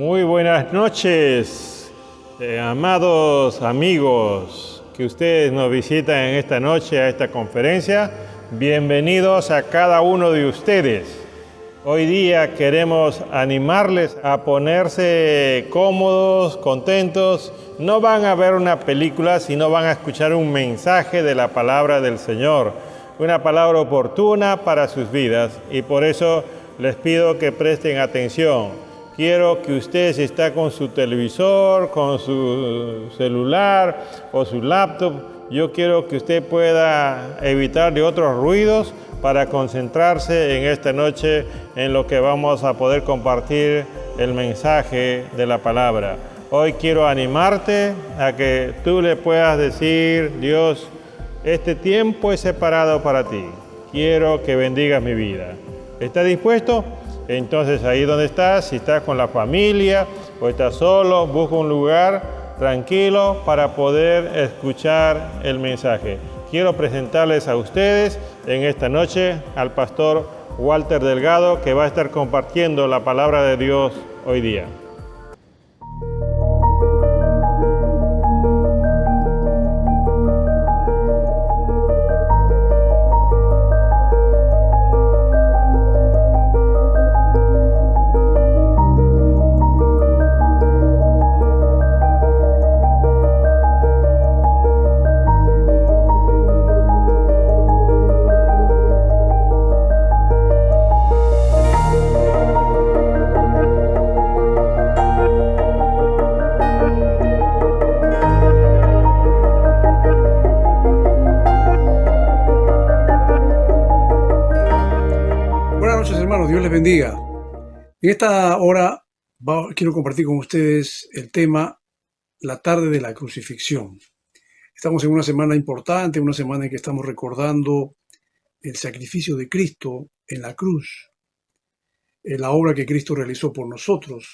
Muy buenas noches, amados amigos que ustedes nos visitan en esta noche a esta conferencia. Bienvenidos a cada uno de ustedes. Hoy día queremos animarles a ponerse cómodos, contentos. No van a ver una película, sino van a escuchar un mensaje de la palabra del Señor. Una palabra oportuna para sus vidas, y por eso les pido que presten atención. Quiero que usted, si está con su televisor, con su celular o su laptop, yo quiero que usted pueda evitar de otros ruidos para concentrarse en esta noche en lo que vamos a poder compartir el mensaje de la palabra. Hoy quiero animarte a que tú le puedas decir: Dios, este tiempo es separado para ti. Quiero que bendigas mi vida. ¿Estás dispuesto? Entonces, ahí donde estás, si estás con la familia o estás solo, busca un lugar tranquilo para poder escuchar el mensaje. Quiero presentarles a ustedes en esta noche al pastor Walter Delgado, que va a estar compartiendo la palabra de Dios hoy día. Dios les bendiga. En esta hora quiero compartir con ustedes el tema La tarde de la crucifixión. Estamos en una semana importante, una semana en que estamos recordando el sacrificio de Cristo en la cruz, la obra que Cristo realizó por nosotros,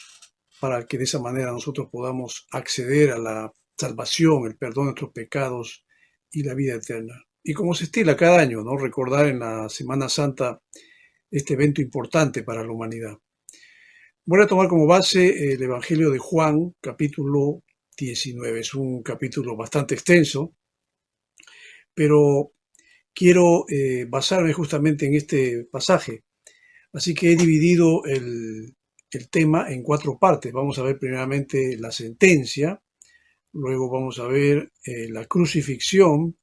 para que de esa manera nosotros podamos acceder a la salvación, el perdón de nuestros pecados y la vida eterna. Y como se estila cada año, ¿no? Recordar en la Semana Santa este evento importante para la humanidad. Voy a tomar como base el Evangelio de Juan, capítulo 19. Es un capítulo bastante extenso, pero quiero basarme justamente en este pasaje. Así que he dividido el tema en 4 partes. Vamos a ver primeramente la sentencia, luego vamos a ver la crucifixión,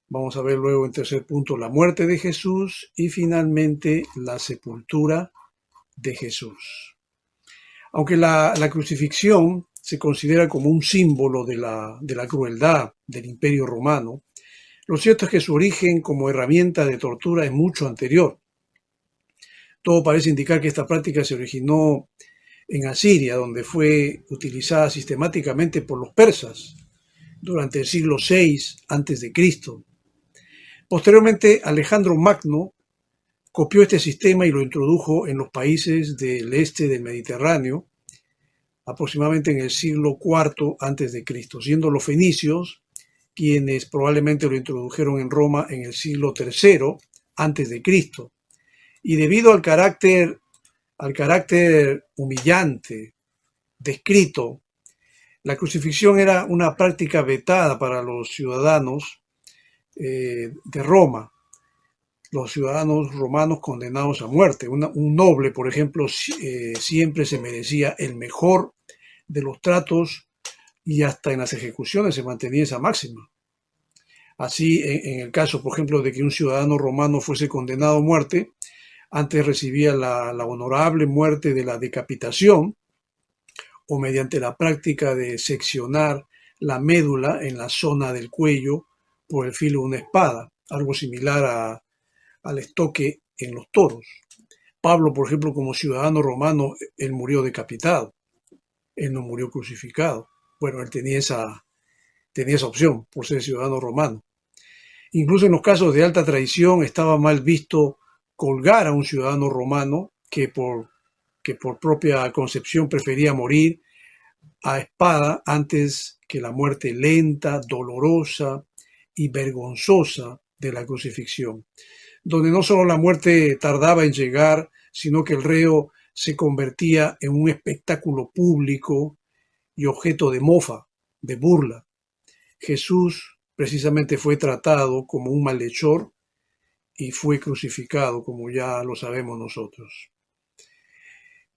vamos a ver luego en tercer punto la muerte de Jesús y finalmente la sepultura de Jesús. Aunque la crucifixión se considera como un símbolo de la crueldad del Imperio Romano, lo cierto es que su origen como herramienta de tortura es mucho anterior. Todo parece indicar que esta práctica se originó en Asiria, donde fue utilizada sistemáticamente por los persas durante el siglo VI a.C. Posteriormente, Alejandro Magno copió este sistema y lo introdujo en los países del este del Mediterráneo, aproximadamente en el siglo IV a.C., siendo los fenicios quienes probablemente lo introdujeron en Roma en el siglo III a.C. Y debido al carácter humillante descrito, la crucifixión era una práctica vetada para los ciudadanos de Roma, los ciudadanos romanos condenados a muerte. Un noble, por ejemplo, siempre se merecía el mejor de los tratos y hasta en las ejecuciones se mantenía esa máxima. Así, en el caso, por ejemplo, de que un ciudadano romano fuese condenado a muerte, antes recibía la honorable muerte de la decapitación o mediante la práctica de seccionar la médula en la zona del cuello por el filo de una espada, algo similar al estoque en los toros. Pablo, por ejemplo, como ciudadano romano, él murió decapitado, él no murió crucificado. Bueno, él tenía esa opción por ser ciudadano romano. Incluso en los casos de alta traición estaba mal visto colgar a un ciudadano romano que por propia concepción prefería morir a espada antes que la muerte lenta, dolorosa y vergonzosa de la crucifixión, donde no solo la muerte tardaba en llegar, sino que el reo se convertía en un espectáculo público y objeto de mofa, de burla. Jesús precisamente fue tratado como un malhechor y fue crucificado, como ya lo sabemos nosotros.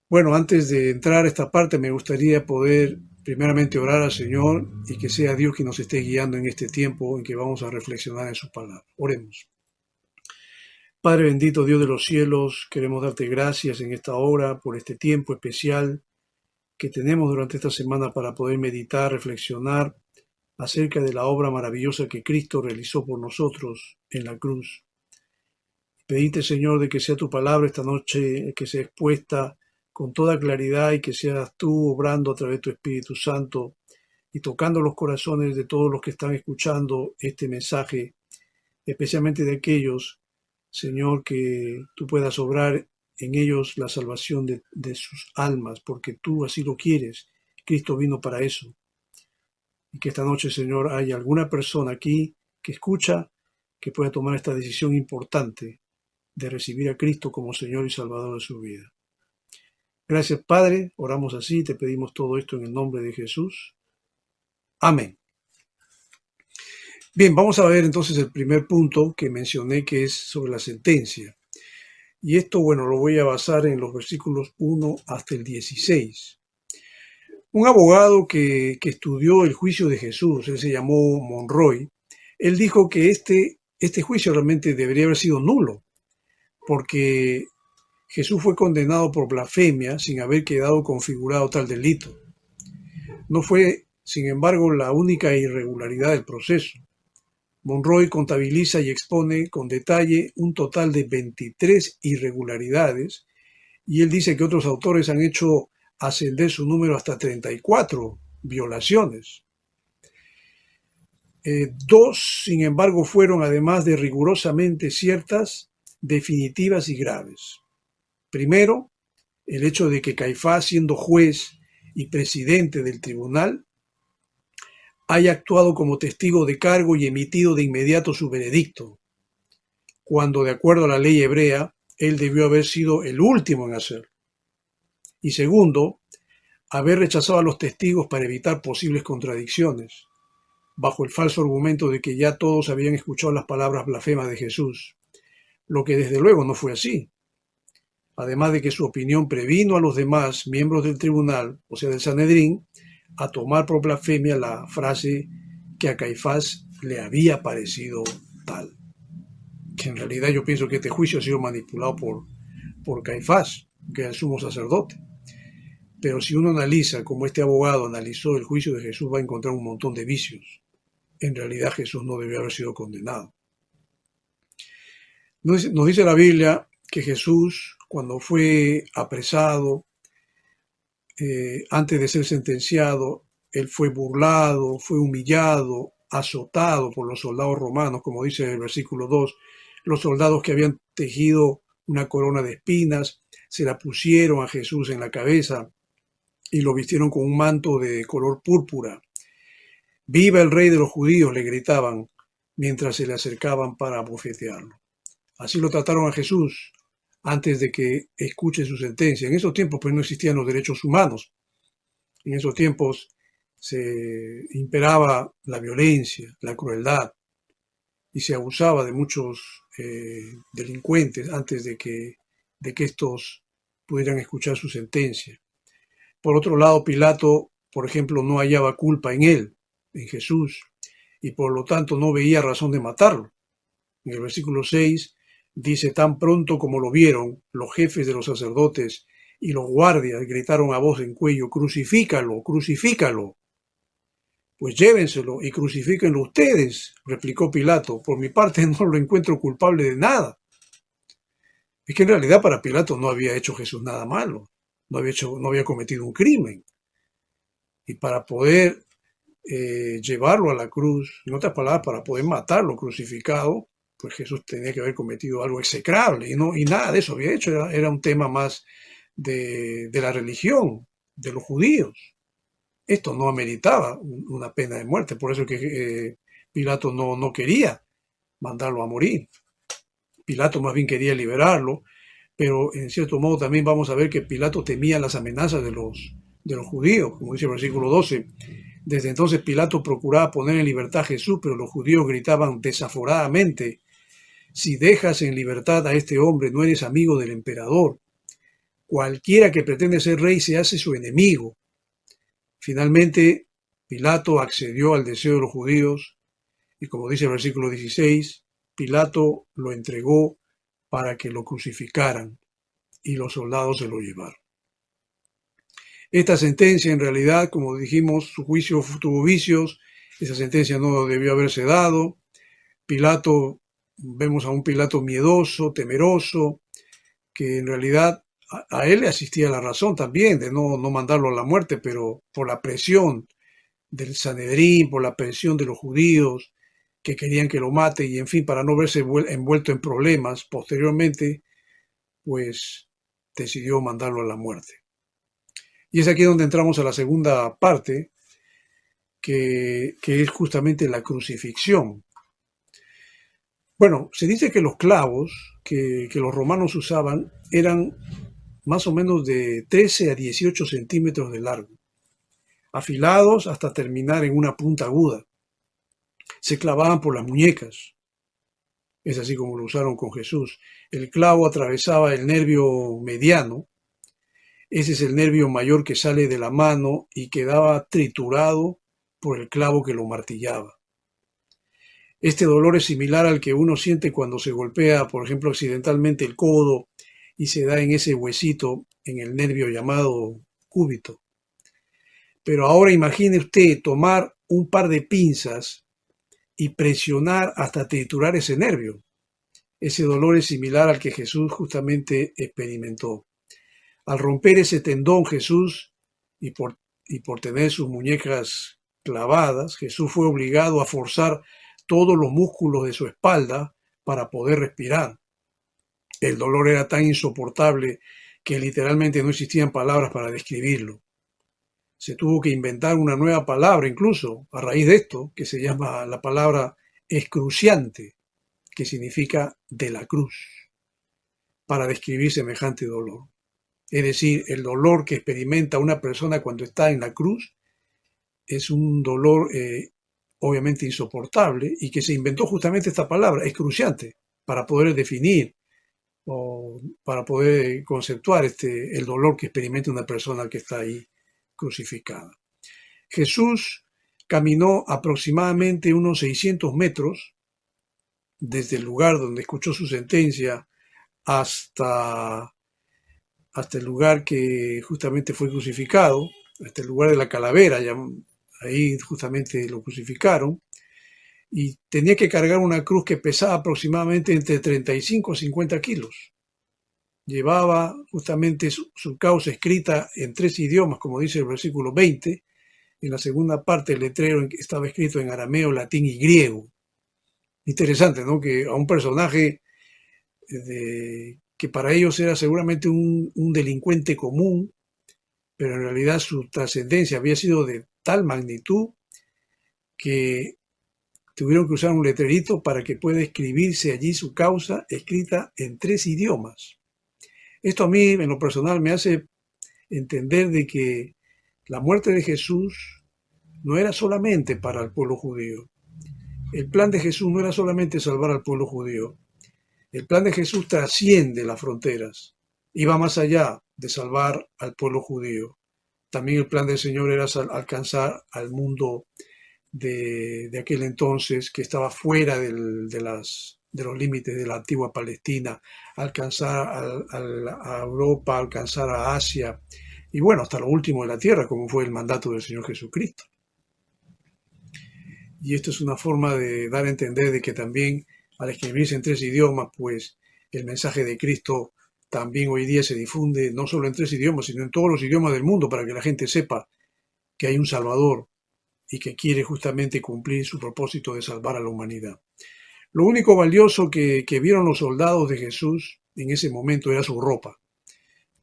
Bueno, antes de entrar a esta parte, me gustaría poder primeramente orar al Señor y que sea Dios quien nos esté guiando en este tiempo en que vamos a reflexionar en su palabra. Oremos. Padre bendito, Dios de los cielos, queremos darte gracias en esta hora por este tiempo especial que tenemos durante esta semana para poder meditar, reflexionar acerca de la obra maravillosa que Cristo realizó por nosotros en la cruz. Pedite, Señor, de que sea tu palabra esta noche, que sea expuesta con toda claridad y que seas tú obrando a través de tu Espíritu Santo y tocando los corazones de todos los que están escuchando este mensaje, especialmente de aquellos, Señor, que tú puedas obrar en ellos la salvación de sus almas, porque tú así lo quieres. Cristo vino para eso. Y que esta noche, Señor, haya alguna persona aquí que escucha, que pueda tomar esta decisión importante de recibir a Cristo como Señor y Salvador de su vida. Gracias, Padre. Oramos así, te pedimos todo esto en el nombre de Jesús. Amén. Bien, vamos a ver entonces el primer punto que mencioné, que es sobre la sentencia. Y esto, bueno, lo voy a basar en los versículos 1 hasta el 16. Un abogado que estudió el juicio de Jesús, él se llamó Monroy, él dijo que este juicio realmente debería haber sido nulo, porque Jesús fue condenado por blasfemia sin haber quedado configurado tal delito. No fue, sin embargo, la única irregularidad del proceso. Monroy contabiliza y expone con detalle un total de 23 irregularidades y él dice que otros autores han hecho ascender su número hasta 34 violaciones. Dos, sin embargo, fueron, además de rigurosamente ciertas, definitivas y graves. Primero, el hecho de que Caifás, siendo juez y presidente del tribunal, haya actuado como testigo de cargo y emitido de inmediato su veredicto, cuando, de acuerdo a la ley hebrea, él debió haber sido el último en hacerlo. Y segundo, haber rechazado a los testigos para evitar posibles contradicciones, bajo el falso argumento de que ya todos habían escuchado las palabras blasfemas de Jesús, lo que desde luego no fue así. Además de que su opinión previno a los demás miembros del tribunal, o sea del Sanedrín, a tomar por blasfemia la frase que a Caifás le había parecido tal. Que en realidad yo pienso que este juicio ha sido manipulado por Caifás, que es el sumo sacerdote. Pero si uno analiza como este abogado analizó el juicio de Jesús, va a encontrar un montón de vicios. En realidad Jesús no debió haber sido condenado. Nos dice la Biblia que Jesús, cuando fue apresado, antes de ser sentenciado, él fue burlado, fue humillado, azotado por los soldados romanos, como dice el versículo 2, los soldados que habían tejido una corona de espinas, se la pusieron a Jesús en la cabeza y lo vistieron con un manto de color púrpura. ¡Viva el rey de los judíos!, le gritaban mientras se le acercaban para abofetearlo. Así lo trataron a Jesús antes de que escuche su sentencia. En esos tiempos pues no existían los derechos humanos. En esos tiempos se imperaba la violencia, la crueldad, y se abusaba de muchos delincuentes antes de que estos pudieran escuchar su sentencia. Por otro lado, Pilato, por ejemplo, no hallaba culpa en él, en Jesús, y por lo tanto no veía razón de matarlo. En el versículo 6 dice: tan pronto como lo vieron, los jefes de los sacerdotes y los guardias gritaron a voz en cuello: «¡Crucifícalo, crucifícalo!». «Pues llévenselo y crucifíquenlo ustedes», replicó Pilato. «Por mi parte no lo encuentro culpable de nada». Es que en realidad para Pilato no había hecho Jesús nada malo, no había cometido un crimen. Y para poder llevarlo a la cruz, en otras palabras, para poder matarlo crucificado, pues Jesús tenía que haber cometido algo execrable, y nada de eso había hecho. Era un tema más de la religión, de los judíos. Esto no ameritaba una pena de muerte, por eso que Pilato no quería mandarlo a morir. Pilato más bien quería liberarlo, pero en cierto modo también vamos a ver que Pilato temía las amenazas de los judíos, como dice el versículo 12. Desde entonces Pilato procuraba poner en libertad a Jesús, pero los judíos gritaban desaforadamente: si dejas en libertad a este hombre, no eres amigo del emperador. Cualquiera que pretende ser rey se hace su enemigo. Finalmente, Pilato accedió al deseo de los judíos y, como dice el versículo 16, Pilato lo entregó para que lo crucificaran y los soldados se lo llevaron. Esta sentencia, en realidad, como dijimos, su juicio tuvo vicios, esa sentencia no debió haberse dado. Pilato, vemos a un Pilato miedoso, temeroso, que en realidad a él le asistía la razón también de no mandarlo a la muerte, pero por la presión del Sanedrín, por la presión de los judíos que querían que lo mate y en fin, para no verse envuelto en problemas posteriormente, pues decidió mandarlo a la muerte. Y es aquí donde entramos a la segunda parte, que es justamente la crucifixión. Bueno, se dice que los clavos que los romanos usaban eran más o menos de 13 a 18 centímetros de largo, afilados hasta terminar en una punta aguda. Se clavaban por las muñecas. Es así como lo usaron con Jesús. El clavo atravesaba el nervio mediano. Ese es el nervio mayor que sale de la mano y quedaba triturado por el clavo que lo martillaba. Este dolor es similar al que uno siente cuando se golpea, por ejemplo, accidentalmente el codo y se da en ese huesito, en el nervio llamado cúbito. Pero ahora imagine usted tomar un par de pinzas y presionar hasta triturar ese nervio. Ese dolor es similar al que Jesús justamente experimentó. Al romper ese tendón Jesús, y por tener sus muñecas clavadas, Jesús fue obligado a forzar todos los músculos de su espalda para poder respirar. El dolor era tan insoportable que literalmente no existían palabras para describirlo. Se tuvo que inventar una nueva palabra incluso a raíz de esto, que se llama la palabra excruciante, que significa de la cruz, para describir semejante dolor. Es decir, el dolor que experimenta una persona cuando está en la cruz es un dolor obviamente insoportable y que se inventó justamente esta palabra, excruciante, para poder definir o para poder conceptuar el dolor que experimenta una persona que está ahí crucificada. Jesús caminó aproximadamente unos 600 metros desde el lugar donde escuchó su sentencia hasta el lugar que justamente fue crucificado, hasta el lugar de la calavera, ahí justamente lo crucificaron, y tenía que cargar una cruz que pesaba aproximadamente entre 35 a 50 kilos. Llevaba justamente su causa escrita en 3 idiomas, como dice el versículo 20. En la segunda parte el letrero estaba escrito en arameo, latín y griego. Interesante, ¿no? Que a un personaje que para ellos era seguramente un delincuente común, pero en realidad su trascendencia había sido de tal magnitud que tuvieron que usar un letrerito para que pueda escribirse allí su causa escrita en 3 idiomas. Esto a mí, en lo personal, me hace entender de que la muerte de Jesús no era solamente para el pueblo judío. El plan de Jesús no era solamente salvar al pueblo judío. El plan de Jesús trasciende las fronteras y va más allá de salvar al pueblo judío. También el plan del Señor era alcanzar al mundo de aquel entonces que estaba fuera de los límites de la antigua Palestina, alcanzar a Europa, alcanzar a Asia y bueno, hasta lo último de la tierra, como fue el mandato del Señor Jesucristo. Y esto es una forma de dar a entender de que también al escribirse en 3 idiomas, pues el mensaje de Cristo también hoy día se difunde no solo en 3 idiomas, sino en todos los idiomas del mundo para que la gente sepa que hay un Salvador y que quiere justamente cumplir su propósito de salvar a la humanidad. Lo único valioso que vieron los soldados de Jesús en ese momento era su ropa.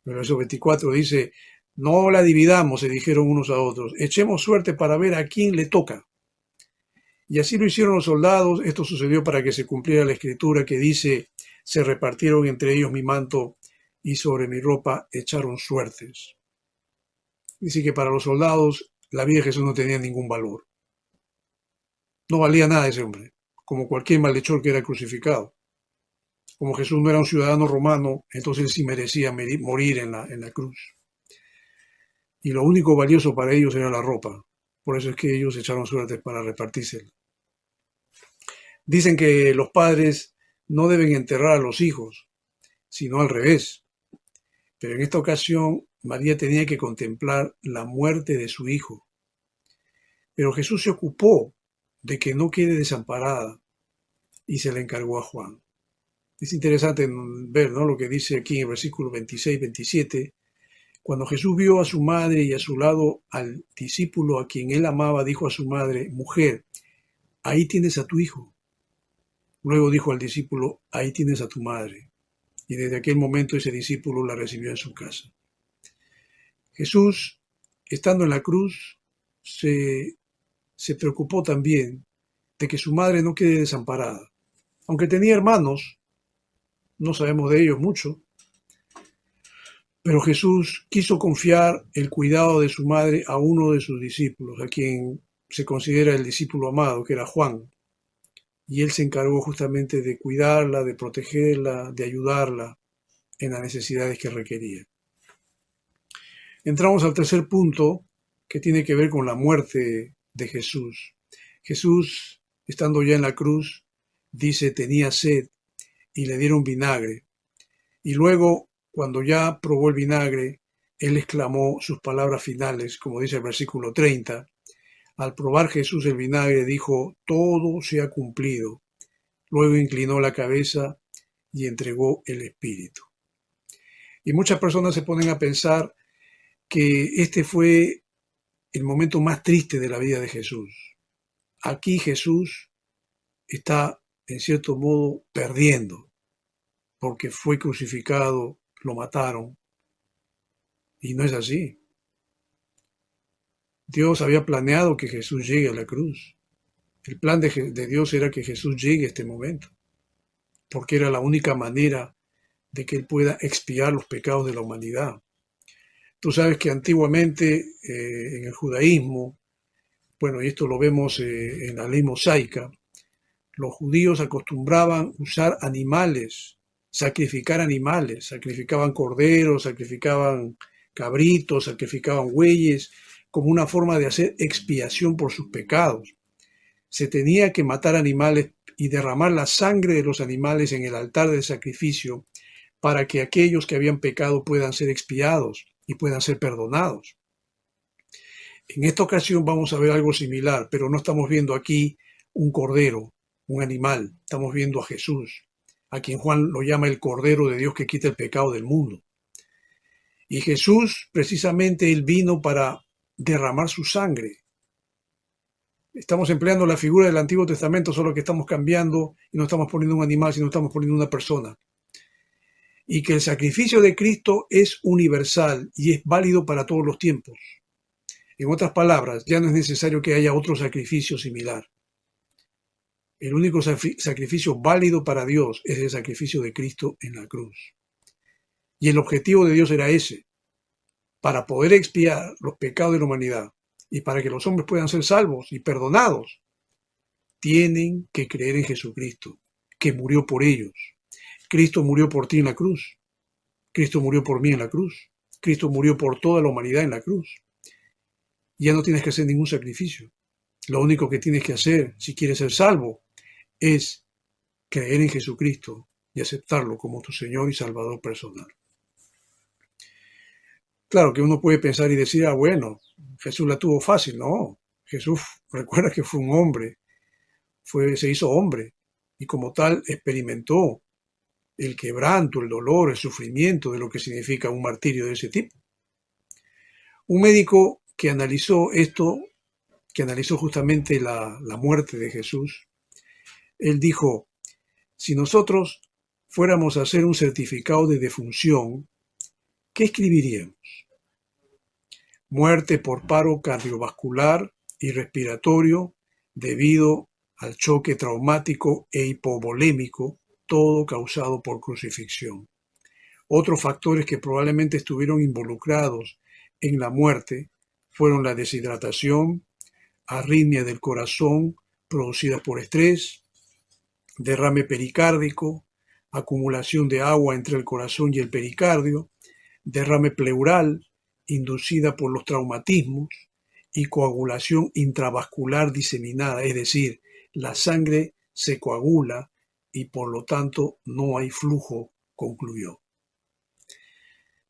El verso 24 dice: no la dividamos, se dijeron unos a otros, echemos suerte para ver a quién le toca. Y así lo hicieron los soldados. Esto sucedió para que se cumpliera la escritura que dice: se repartieron entre ellos mi manto y sobre mi ropa echaron suertes. Dice que para los soldados la vida de Jesús no tenía ningún valor. No valía nada ese hombre, como cualquier malhechor que era crucificado. Como Jesús no era un ciudadano romano, entonces él sí merecía morir en la cruz. Y lo único valioso para ellos era la ropa. Por eso es que ellos echaron suertes para repartírsela. Dicen que los padres no deben enterrar a los hijos, sino al revés. Pero en esta ocasión, María tenía que contemplar la muerte de su hijo. Pero Jesús se ocupó de que no quede desamparada y se la encargó a Juan. Es interesante ver, ¿no?, lo que dice aquí en el versículo 26-27. Cuando Jesús vio a su madre y a su lado al discípulo a quien él amaba, dijo a su madre: mujer, ahí tienes a tu hijo. Luego dijo al discípulo: ahí tienes a tu madre. Y desde aquel momento ese discípulo la recibió en su casa. Jesús, estando en la cruz, se preocupó también de que su madre no quede desamparada. Aunque tenía hermanos, no sabemos de ellos mucho, pero Jesús quiso confiar el cuidado de su madre a uno de sus discípulos, a quien se considera el discípulo amado, que era Juan. Y él se encargó justamente de cuidarla, de protegerla, de ayudarla en las necesidades que requería. Entramos al tercer punto, que tiene que ver con la muerte de Jesús. Jesús, estando ya en la cruz, dice: tenía sed, y le dieron vinagre. Y luego, cuando ya probó el vinagre, él exclamó sus palabras finales, como dice el versículo 30. Al probar Jesús el vinagre, dijo: todo se ha cumplido. Luego inclinó la cabeza y entregó el espíritu. Y muchas personas se ponen a pensar que este fue el momento más triste de la vida de Jesús. Aquí Jesús está, en cierto modo, perdiendo, porque fue crucificado, lo mataron. Y no es así. Dios había planeado que Jesús llegue a la cruz. El plan de Dios era que Jesús llegue a este momento, porque era la única manera de que Él pueda expiar los pecados de la humanidad. Tú sabes que antiguamente en el judaísmo, bueno, y esto lo vemos en la ley mosaica, los judíos acostumbraban usar animales, sacrificaban corderos, sacrificaban cabritos, sacrificaban bueyes, como una forma de hacer expiación por sus pecados. Se tenía que matar animales y derramar la sangre de los animales en el altar del sacrificio para que aquellos que habían pecado puedan ser expiados y puedan ser perdonados. En esta ocasión vamos a ver algo similar, pero no estamos viendo aquí un cordero, un animal. Estamos viendo a Jesús, a quien Juan lo llama el Cordero de Dios que quita el pecado del mundo. Y Jesús, precisamente, él vino para derramar su sangre. Estamos empleando la figura del Antiguo Testamento, solo que estamos cambiando y no estamos poniendo un animal, sino estamos poniendo una persona. Y que el sacrificio de Cristo es universal y es válido para todos los tiempos. En otras palabras, ya no es necesario que haya otro sacrificio similar. El único sacrificio válido para Dios es el sacrificio de Cristo en la cruz. Y el objetivo de Dios era ese: para poder expiar los pecados de la humanidad y para que los hombres puedan ser salvos y perdonados, tienen que creer en Jesucristo, que murió por ellos. Cristo murió por ti en la cruz. Cristo murió por mí en la cruz. Cristo murió por toda la humanidad en la cruz. Ya no tienes que hacer ningún sacrificio. Lo único que tienes que hacer, si quieres ser salvo, es creer en Jesucristo y aceptarlo como tu Señor y Salvador personal. Claro que uno puede pensar y decir: bueno, Jesús la tuvo fácil. No, Jesús, recuerda que fue un hombre, se hizo hombre y como tal experimentó el quebranto, el dolor, el sufrimiento de lo que significa un martirio de ese tipo. Un médico que analizó esto, que analizó justamente la muerte de Jesús, él dijo: si nosotros fuéramos a hacer un certificado de defunción, ¿qué escribiríamos? Muerte por paro cardiovascular y respiratorio debido al choque traumático e hipovolémico, todo causado por crucifixión. Otros factores que probablemente estuvieron involucrados en la muerte fueron la deshidratación, arritmia del corazón producidas por estrés, derrame pericárdico, acumulación de agua entre el corazón y el pericardio, derrame pleural inducida por los traumatismos y coagulación intravascular diseminada, es decir, la sangre se coagula y por lo tanto no hay flujo, concluyó.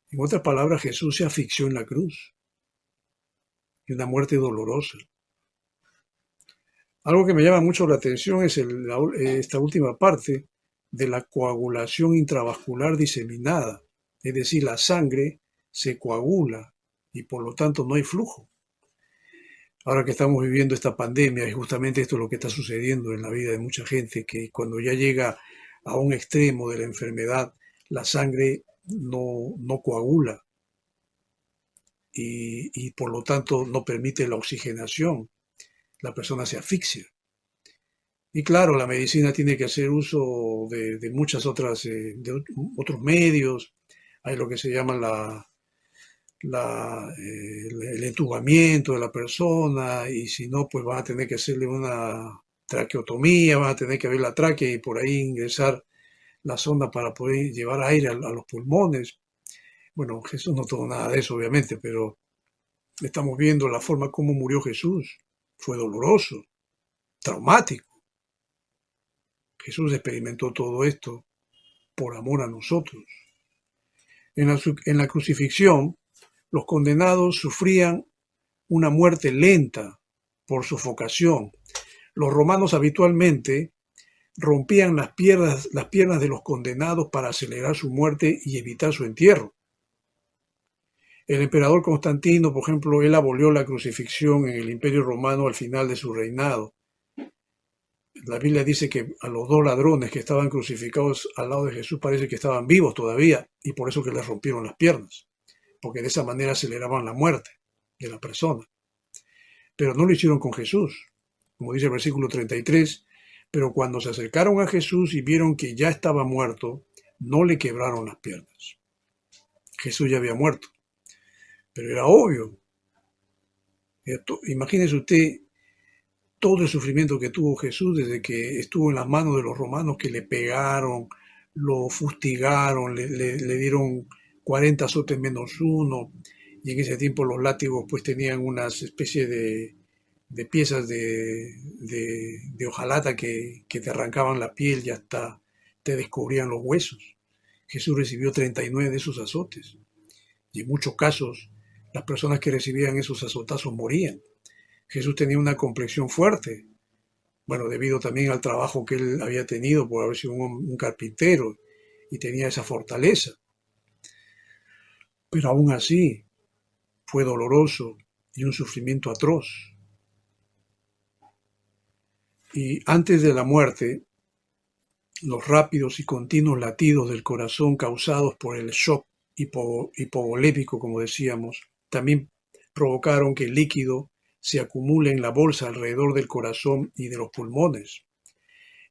En otras palabras, Jesús se asfixió en la cruz y una muerte dolorosa. Algo que me llama mucho la atención es esta última parte de la coagulación intravascular diseminada, es decir, la sangre se coagula y por lo tanto no hay flujo. Ahora que estamos viviendo esta pandemia, es justamente esto lo que está sucediendo en la vida de mucha gente, que cuando ya llega a un extremo de la enfermedad, la sangre no coagula y por lo tanto no permite la oxigenación. La persona se asfixia. Y claro, la medicina tiene que hacer uso de muchas otras, de otros medios. Hay lo que se llama el entubamiento de la persona, y si no, pues van a tener que hacerle una traqueotomía, van a tener que abrir la tráquea y por ahí ingresar la sonda para poder llevar aire a los pulmones. Bueno, Jesús no tuvo nada de eso, obviamente, pero estamos viendo la forma como murió Jesús. Fue doloroso, traumático. Jesús experimentó todo esto por amor a nosotros. En la crucifixión, los condenados sufrían una muerte lenta por sofocación. Los romanos habitualmente rompían las piernas de los condenados para acelerar su muerte y evitar su entierro. El emperador Constantino, por ejemplo, él abolió la crucifixión en el Imperio Romano al final de su reinado. La Biblia dice que a los dos ladrones que estaban crucificados al lado de Jesús parece que estaban vivos todavía, y por eso que les rompieron las piernas, porque de esa manera aceleraban la muerte de la persona. Pero no lo hicieron con Jesús, como dice el versículo 33, pero cuando se acercaron a Jesús y vieron que ya estaba muerto, no le quebraron las piernas. Jesús ya había muerto, pero era obvio. Imagínese usted todo el sufrimiento que tuvo Jesús desde que estuvo en las manos de los romanos, que le pegaron, lo fustigaron, le dieron 40 azotes menos uno, y en ese tiempo los látigos pues tenían unas especies de piezas de hojalata que te arrancaban la piel y hasta te descubrían los huesos. Jesús recibió 39 de esos azotes, y en muchos casos las personas que recibían esos azotazos morían. Jesús tenía una complexión fuerte, bueno, debido también al trabajo que él había tenido por haber sido un carpintero, y tenía esa fortaleza. Pero aún así fue doloroso y un sufrimiento atroz. Y antes de la muerte, los rápidos y continuos latidos del corazón causados por el shock hipovolémico, como decíamos, también provocaron que el líquido se acumula en la bolsa alrededor del corazón y de los pulmones.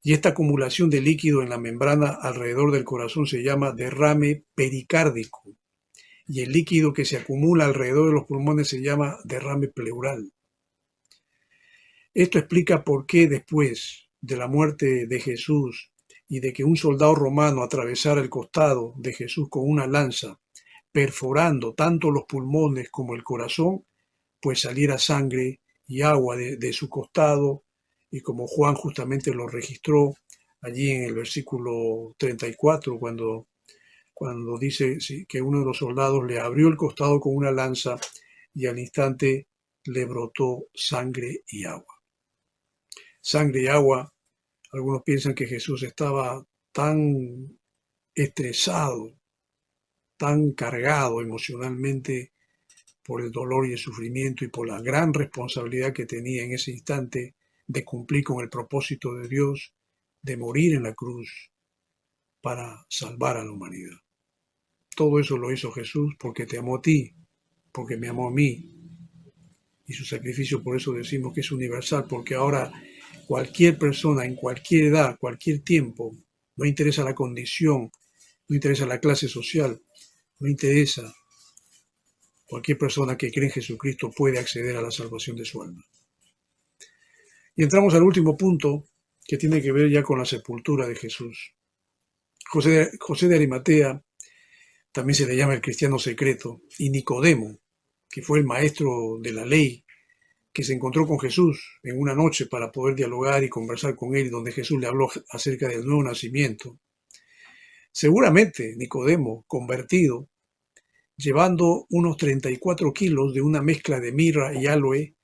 Y esta acumulación de líquido en la membrana alrededor del corazón se llama derrame pericárdico. Y el líquido que se acumula alrededor de los pulmones se llama derrame pleural. Esto explica por qué después de la muerte de Jesús y de que un soldado romano atravesara el costado de Jesús con una lanza, perforando tanto los pulmones como el corazón, pues saliera sangre y agua de su costado, y como Juan justamente lo registró allí en el versículo 34, cuando dice que uno de los soldados le abrió el costado con una lanza y al instante le brotó sangre y agua. Sangre y agua, algunos piensan que Jesús estaba tan estresado, tan cargado emocionalmente por el dolor y el sufrimiento y por la gran responsabilidad que tenía en ese instante de cumplir con el propósito de Dios, de morir en la cruz para salvar a la humanidad. Todo eso lo hizo Jesús porque te amó a ti, porque me amó a mí. Y su sacrificio, por eso decimos que es universal, porque ahora cualquier persona, en cualquier edad, cualquier tiempo, no interesa la condición no interesa la clase social, no interesa. Cualquier persona que cree en Jesucristo puede acceder a la salvación de su alma. Y entramos al último punto, que tiene que ver ya con la sepultura de Jesús. José de Arimatea también se le llama el cristiano secreto, y Nicodemo, que fue el maestro de la ley, que se encontró con Jesús en una noche para poder dialogar y conversar con él, donde Jesús le habló acerca del nuevo nacimiento. Seguramente Nicodemo, convertido, llevando unos 34 kilos de una mezcla de mirra y aloe,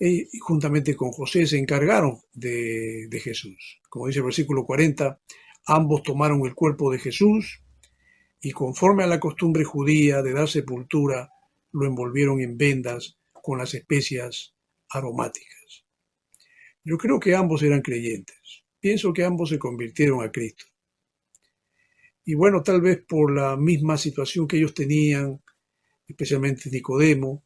y juntamente con José se encargaron de Jesús. Como dice el versículo 40, ambos tomaron el cuerpo de Jesús y conforme a la costumbre judía de dar sepultura, lo envolvieron en vendas con las especias aromáticas. Yo creo que ambos eran creyentes. Pienso que ambos se convirtieron a Cristo. Y bueno, tal vez por la misma situación que ellos tenían, especialmente Nicodemo,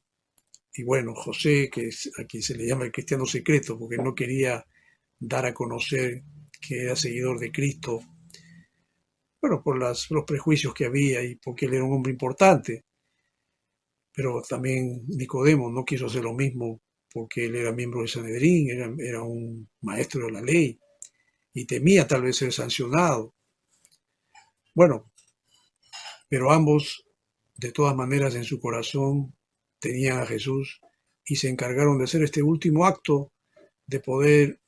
y bueno, José, que es a quien se le llama el cristiano secreto, porque no quería dar a conocer que era seguidor de Cristo, bueno, por los prejuicios que había y porque él era un hombre importante. Pero también Nicodemo no quiso hacer lo mismo porque él era miembro del Sanedrín, era un maestro de la ley y temía tal vez ser sancionado. Bueno, pero ambos, de todas maneras, en su corazón tenían a Jesús y se encargaron de hacer este último acto de poder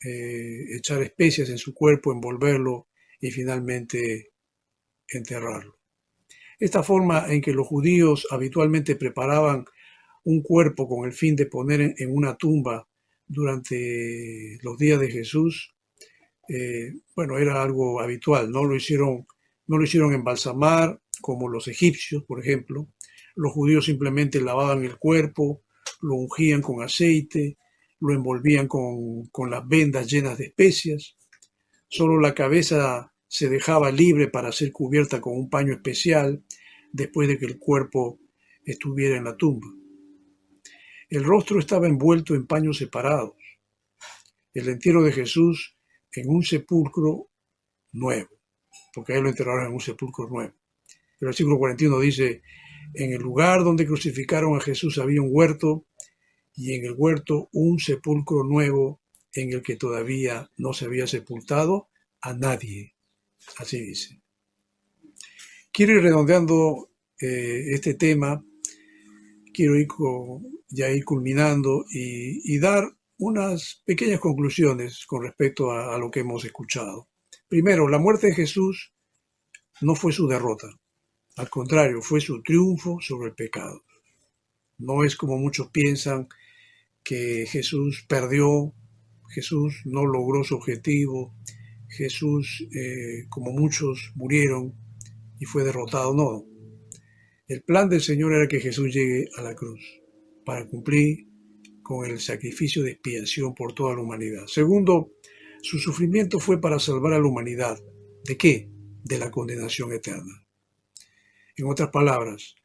echar especias en su cuerpo, envolverlo y finalmente enterrarlo. Esta forma en que los judíos habitualmente preparaban un cuerpo con el fin de poner en una tumba durante los días de Jesús, bueno, era algo habitual. No lo hicieron embalsamar como los egipcios, por ejemplo. Los judíos simplemente lavaban el cuerpo, lo ungían con aceite, lo envolvían con las vendas llenas de especias. Solo la cabeza se dejaba libre para ser cubierta con un paño especial después de que el cuerpo estuviera en la tumba. El rostro estaba envuelto en paños separados. El entierro de Jesús en un sepulcro nuevo, porque a él lo enterraron en un sepulcro nuevo. El versículo 41 dice, en el lugar donde crucificaron a Jesús había un huerto, y en el huerto un sepulcro nuevo en el que todavía no se había sepultado a nadie. Así dice. Quiero ir redondeando este tema, quiero ir culminando y dar unas pequeñas conclusiones con respecto a lo que hemos escuchado. Primero, la muerte de Jesús no fue su derrota, al contrario, fue su triunfo sobre el pecado. No es como muchos piensan que Jesús perdió, Jesús no logró su objetivo, Jesús, como muchos, murieron y fue derrotado. No. El plan del Señor era que Jesús llegue a la cruz para cumplir con el sacrificio de expiación por toda la humanidad. Segundo, su sufrimiento fue para salvar a la humanidad. ¿De qué? De la condenación eterna. En otras palabras,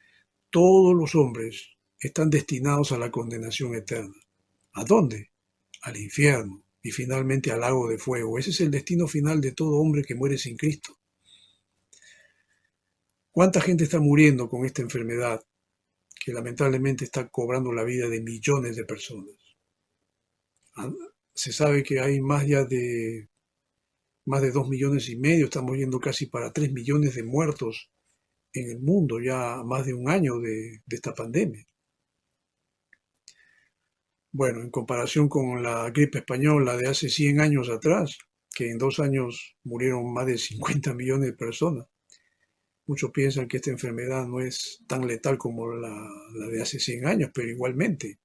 todos los hombres están destinados a la condenación eterna. ¿A dónde? Al infierno y finalmente al lago de fuego. Ese es el destino final de todo hombre que muere sin Cristo. ¿Cuánta gente está muriendo con esta enfermedad que lamentablemente está cobrando la vida de millones de personas? Se sabe que hay más de 2,5 millones, estamos yendo casi para 3 millones de muertos en el mundo, ya más de un año de esta pandemia. Bueno, en comparación con la gripe española de hace 100 años atrás, que en 2 años murieron más de 50 millones de personas, muchos piensan que esta enfermedad no es tan letal como la de hace 100 años, pero igualmente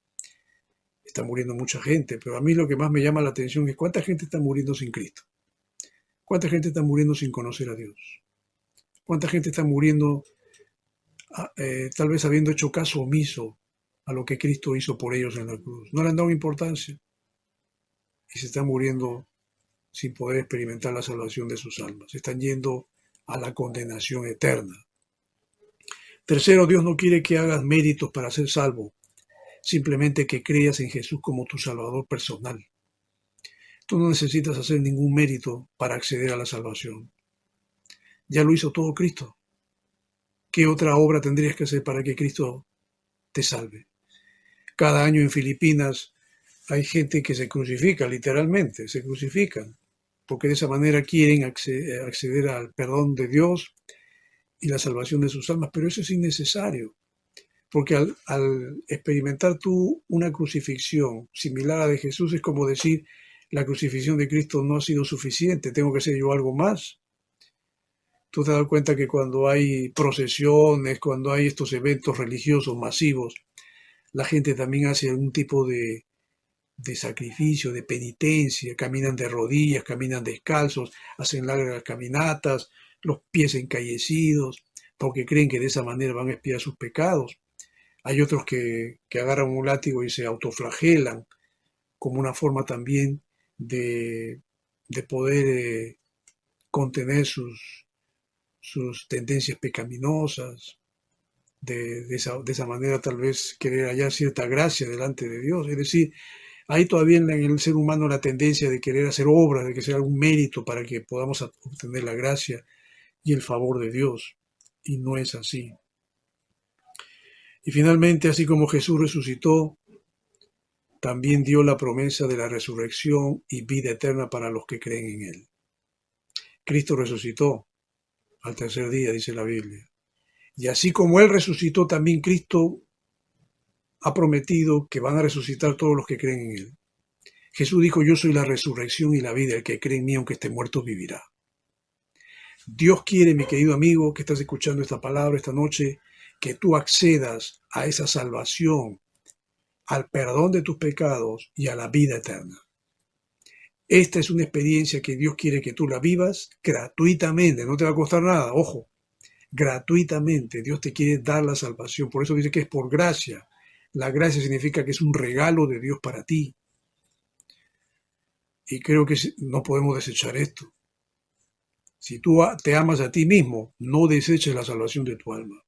está muriendo mucha gente. Pero a mí lo que más me llama la atención es cuánta gente está muriendo sin Cristo. Cuánta gente está muriendo sin conocer a Dios. Cuánta gente está muriendo tal vez habiendo hecho caso omiso a lo que Cristo hizo por ellos en la cruz. No le han dado importancia y se están muriendo sin poder experimentar la salvación de sus almas. Se están yendo a la condenación eterna. Tercero, Dios no quiere que hagas méritos para ser salvo, simplemente que creas en Jesús como tu Salvador personal. Tú no necesitas hacer ningún mérito para acceder a la salvación. Ya lo hizo todo Cristo. ¿Qué otra obra tendrías que hacer para que Cristo te salve? Cada año en Filipinas hay gente que se crucifica, literalmente, se crucifican, porque de esa manera quieren acceder al perdón de Dios y la salvación de sus almas, pero eso es innecesario, porque al experimentar tú una crucifixión similar a la de Jesús, es como decir, la crucifixión de Cristo no ha sido suficiente, tengo que hacer yo algo más. Tú te das cuenta que cuando hay procesiones, cuando hay estos eventos religiosos masivos, la gente también hace algún tipo de sacrificio, de penitencia, caminan de rodillas, caminan descalzos, hacen largas caminatas, los pies encallecidos, porque creen que de esa manera van a expiar sus pecados. Hay otros que agarran un látigo y se autoflagelan, como una forma también de poder contener sus tendencias pecaminosas, de esa manera tal vez querer hallar cierta gracia delante de Dios. Es decir, hay todavía en el ser humano la tendencia de querer hacer obras, de que sea algún mérito para que podamos obtener la gracia y el favor de Dios. Y no es así. Y finalmente, así como Jesús resucitó, también dio la promesa de la resurrección y vida eterna para los que creen en Él. Cristo resucitó al tercer día, dice la Biblia. Y así como Él resucitó, también Cristo ha prometido que van a resucitar todos los que creen en Él. Jesús dijo, yo soy la resurrección y la vida, el que cree en mí, aunque esté muerto, vivirá. Dios quiere, mi querido amigo, que estás escuchando esta palabra esta noche, que tú accedas a esa salvación, al perdón de tus pecados y a la vida eterna. Esta es una experiencia que Dios quiere que tú la vivas gratuitamente, no te va a costar nada, ojo, gratuitamente. Dios te quiere dar la salvación, por eso dice que es por gracia. La gracia significa que es un regalo de Dios para ti. Y creo que no podemos desechar esto. Si tú te amas a ti mismo, no deseches la salvación de tu alma.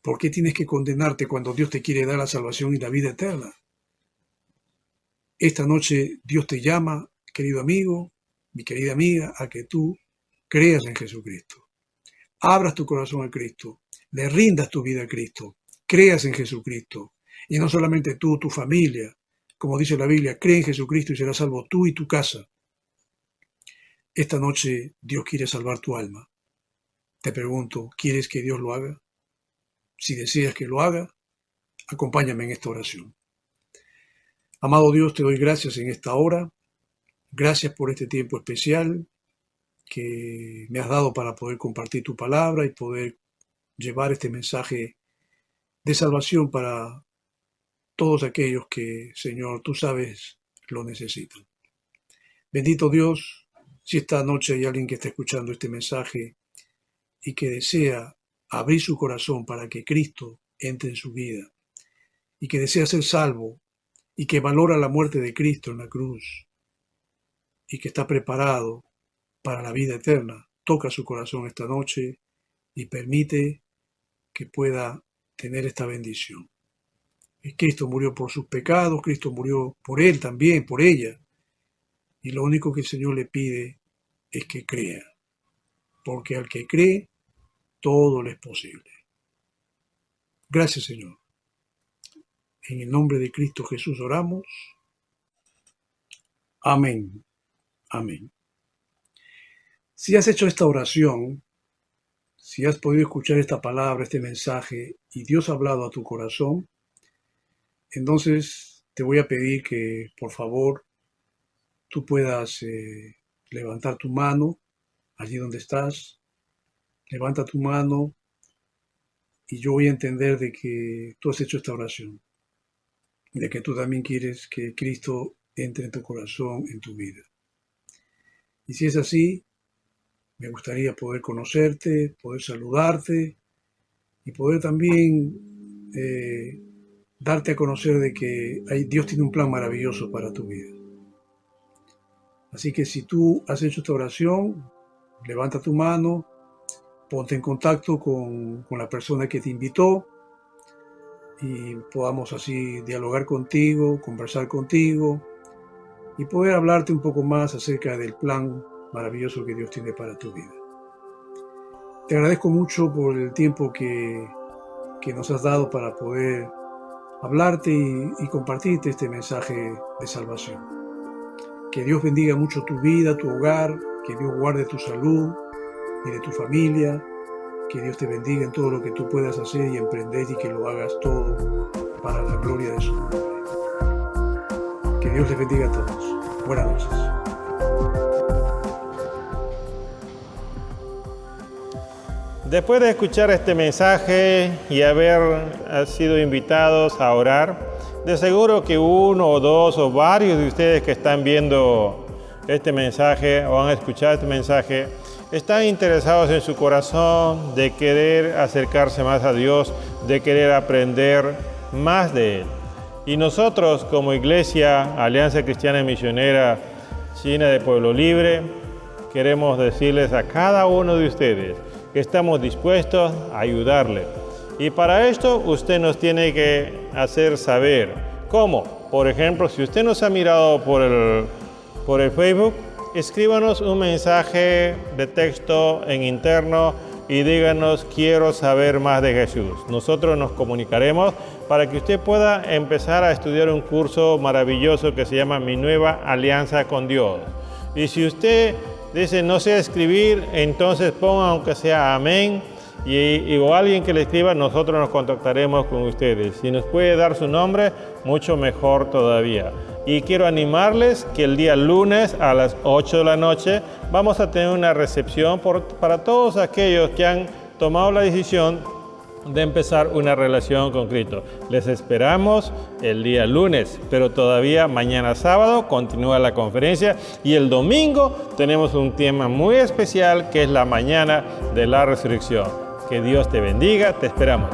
¿Por qué tienes que condenarte cuando Dios te quiere dar la salvación y la vida eterna? Esta noche Dios te llama, querido amigo, mi querida amiga, a que tú creas en Jesucristo. Abras tu corazón a Cristo, le rindas tu vida a Cristo, creas en Jesucristo. Y no solamente tú, tu familia, como dice la Biblia, cree en Jesucristo y serás salvo tú y tu casa. Esta noche Dios quiere salvar tu alma. Te pregunto, ¿quieres que Dios lo haga? Si deseas que lo haga, acompáñame en esta oración. Amado Dios, te doy gracias en esta hora. Gracias por este tiempo especial que me has dado para poder compartir tu palabra y poder llevar este mensaje de salvación para todos aquellos que, Señor, tú sabes, lo necesitan. Bendito Dios, si esta noche hay alguien que está escuchando este mensaje y que desea abrir su corazón para que Cristo entre en su vida y que desea ser salvo y que valora la muerte de Cristo en la cruz y que está preparado para la vida eterna, toca su corazón esta noche y permite que pueda tener esta bendición. Cristo murió por sus pecados, Cristo murió por él también, por ella. Y lo único que el Señor le pide es que crea, porque al que cree, todo le es posible. Gracias, Señor. En el nombre de Cristo Jesús oramos. Amén. Amén. Si has hecho esta oración, si has podido escuchar esta palabra, este mensaje, y Dios ha hablado a tu corazón, entonces te voy a pedir que, por favor, tú puedas levantar tu mano allí donde estás. Levanta tu mano y yo voy a entender de que tú has hecho esta oración, de que tú también quieres que Cristo entre en tu corazón, en tu vida. Y si es así, me gustaría poder conocerte, poder saludarte y poder también darte a conocer de que Dios tiene un plan maravilloso para tu vida. Así que si tú has hecho esta oración, levanta tu mano, ponte en contacto con la persona que te invitó y podamos así dialogar contigo, conversar contigo y poder hablarte un poco más acerca del plan maravilloso que Dios tiene para tu vida. Te agradezco mucho por el tiempo que nos has dado para poder hablarte y compartirte este mensaje de salvación. Que Dios bendiga mucho tu vida, tu hogar, que Dios guarde tu salud y de tu familia, que Dios te bendiga en todo lo que tú puedas hacer y emprender y que lo hagas todo para la gloria de su nombre. Que Dios les bendiga a todos. Buenas noches. Después de escuchar este mensaje y haber sido invitados a orar, de seguro que uno o dos o varios de ustedes que están viendo este mensaje o han escuchado este mensaje, están interesados en su corazón de querer acercarse más a Dios, de querer aprender más de Él. Y nosotros como Iglesia, Alianza Cristiana Misionera China de Pueblo Libre, queremos decirles a cada uno de ustedes que estamos dispuestos a ayudarle. Y para esto usted nos tiene que hacer saber. ¿Cómo? Por ejemplo, si usted nos ha mirado por el Facebook, escríbanos un mensaje de texto en interno y díganos: quiero saber más de Jesús. Nosotros nos comunicaremos para que usted pueda empezar a estudiar un curso maravilloso que se llama Mi Nueva Alianza con Dios. Y si usted dice no sé escribir, entonces ponga aunque sea amén o alguien que le escriba, nosotros nos contactaremos con ustedes. Si nos puede dar su nombre, mucho mejor todavía. Y quiero animarles que el día lunes a las 8 de la noche vamos a tener una recepción para todos aquellos que han tomado la decisión de empezar una relación con Cristo. Les esperamos el día lunes, pero todavía mañana sábado continúa la conferencia y el domingo tenemos un tema muy especial que es la mañana de la resurrección. Que Dios te bendiga, te esperamos.